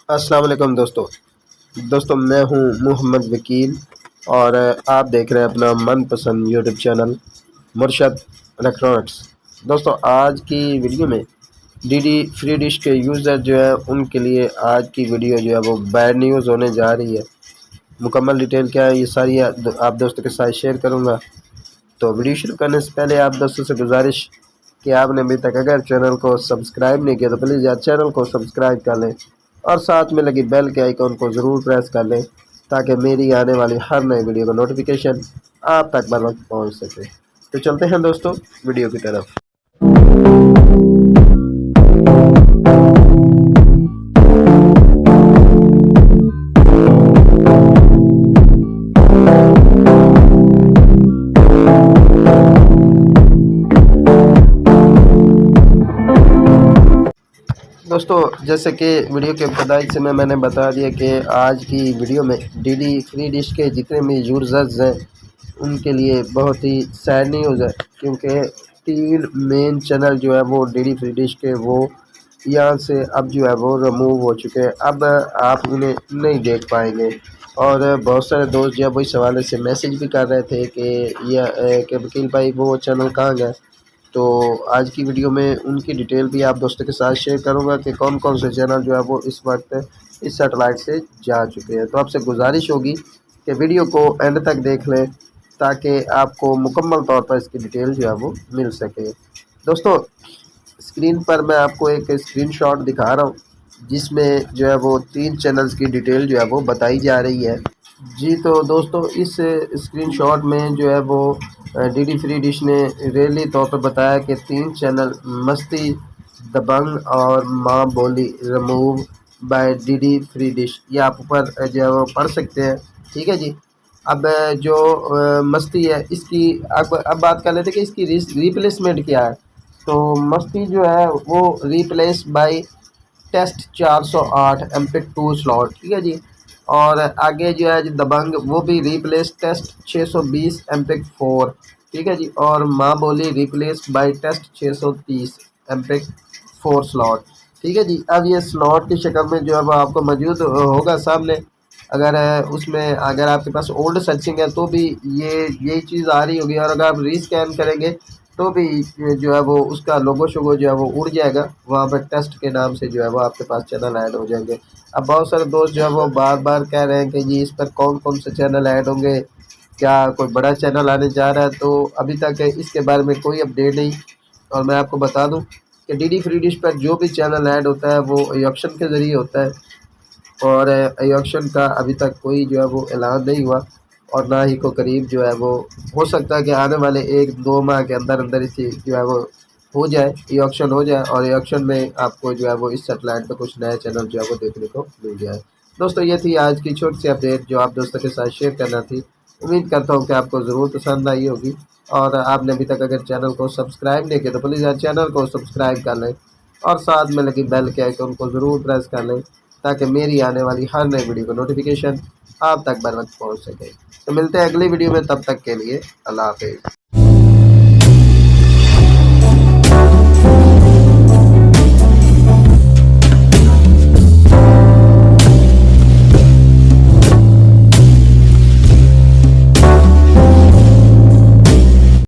अस्सलाम वालेकुम दोस्तों मैं हूं मोहम्मद वकील और आप देख रहे हैं अपना मनपसंद यूट्यूब चैनल मुर्शद इलेक्ट्रॉनिक्स। दोस्तों आज की वीडियो में डीडी फ्री डिश के यूज़र जो है उनके लिए आज की वीडियो जो है वो बैड न्यूज़ होने जा रही है। मुकम्मल डिटेल क्या है ये सारी आप दोस्तों के साथ शेयर करूंगा। तो वीडियो शुरू करने से पहले आप दोस्तों से गुजारिश कि आपने अभी तक अगर चैनल को सब्सक्राइब नहीं किया तो प्लीज़ यार चैनल को सब्सक्राइब कर लें और साथ में लगी बेल के आइकॉन को ज़रूर प्रेस कर लें ताकि मेरी आने वाली हर नई वीडियो का नोटिफिकेशन आप तक बर वक्त पहुँच सके। तो चलते हैं दोस्तों वीडियो की तरफ। दोस्तों जैसे कि वीडियो के इब्तिदाई से मैंने बता दिया कि आज की वीडियो में डीडी फ्री डिश के जितने भी यूज़र्स हैं उनके लिए बहुत ही सैड न्यूज़ है, क्योंकि 3 मेन चैनल जो है वो डीडी फ्री डिश के वो यहाँ से अब जो है वो रिमूव हो चुके हैं। अब आप उन्हें नहीं देख पाएंगे और बहुत सारे दोस्त जो है वो इस हवाले से मैसेज भी कर रहे थे कि वकील भाई वो चैनल कहाँ गए। तो आज की वीडियो में उनकी डिटेल भी आप दोस्तों के साथ शेयर करूंगा कि कौन कौन से चैनल जो है वो इस वक्त इस सैटेलाइट से जा चुके हैं। तो आपसे गुजारिश होगी कि वीडियो को एंड तक देख लें ताकि आपको मुकम्मल तौर पर इसकी डिटेल जो है वो मिल सके। दोस्तों स्क्रीन पर मैं आपको एक स्क्रीनशॉट दिखा रहा हूँ जिसमें जो है वो 3 चैनल्स की डिटेल जो है वो बताई जा रही है जी। तो दोस्तों इस स्क्रीनशॉट में जो है वो डीडी फ्री डिश ने रेली तौर पर बताया कि 3 चैनल मस्ती, दबंग और माँ बोली remove by DD free dish, ये आप ऊपर जो है वो पढ़ सकते हैं। ठीक है जी। अब जो मस्ती है इसकी अब बात कर लेते हैं कि इसकी रिप्लेसमेंट क्या है। तो मस्ती जो है वो रिप्लेस बाय टेस्ट 408 एमपिक 2 स्लॉट। ठीक है जी। और आगे जो है दबंग वो भी रिप्लेस टेस्ट 620 एमपिक 4। ठीक है जी। और माँ बोली रिप्लेस बाय टेस्ट 630 एमपिक 4 स्लॉट। ठीक है जी। अब ये स्लॉट की शक्ल में जो है वो आपको मौजूद होगा सामने। अगर उसमें अगर आपके पास ओल्ड सर्चिंग है तो भी यही चीज़ आ रही होगी, और अगर आप रीस्कैन करेंगे तो भी जो है वो उसका लोगो शोगो जो है वो उड़ जाएगा। वहाँ पर टेस्ट के नाम से जो है वो आपके पास चैनल ऐड हो जाएंगे। अब बहुत सारे दोस्त जो है वो बार बार कह रहे हैं कि जी इस पर कौन कौन से चैनल ऐड होंगे, क्या कोई बड़ा चैनल आने जा रहा है। तो अभी तक इसके बारे में कोई अपडेट नहीं। और मैं आपको बता दूं कि डीडी फ्री डिश पर जो भी चैनल ऐड होता है वो ऑक्शन के ज़रिए होता है, और ऑक्शन का अभी तक कोई जो है वो ऐलान नहीं हुआ, और ना ही को करीब जो है वो हो सकता है कि आने वाले 1-2 माह के अंदर अंदर इसकी जो है वो हो जाए, ये ऑक्शन हो जाए, और ये ऑक्शन में आपको जो है वो इस सेटेलाइट पर कुछ नए चैनल जो है वो देखने को मिल जाए। दोस्तों ये थी आज की छोटी सी अपडेट जो आप दोस्तों के साथ शेयर करना थी। उम्मीद करता हूँ कि आपको ज़रूर पसंद आई होगी, और आपने अभी तक अगर चैनल को सब्सक्राइब नहीं किया तो प्लीज़ यार चैनल को सब्सक्राइब कर लें और साथ में लगी बेल के आइकन को ज़रूर प्रेस कर लें ताकि मेरी आने वाली हर नई वीडियो का नोटिफिकेशन आप तक बर वक्त पहुँच सके। तो मिलते हैं अगली वीडियो में, तब तक के लिए अल्लाह हाफिज़।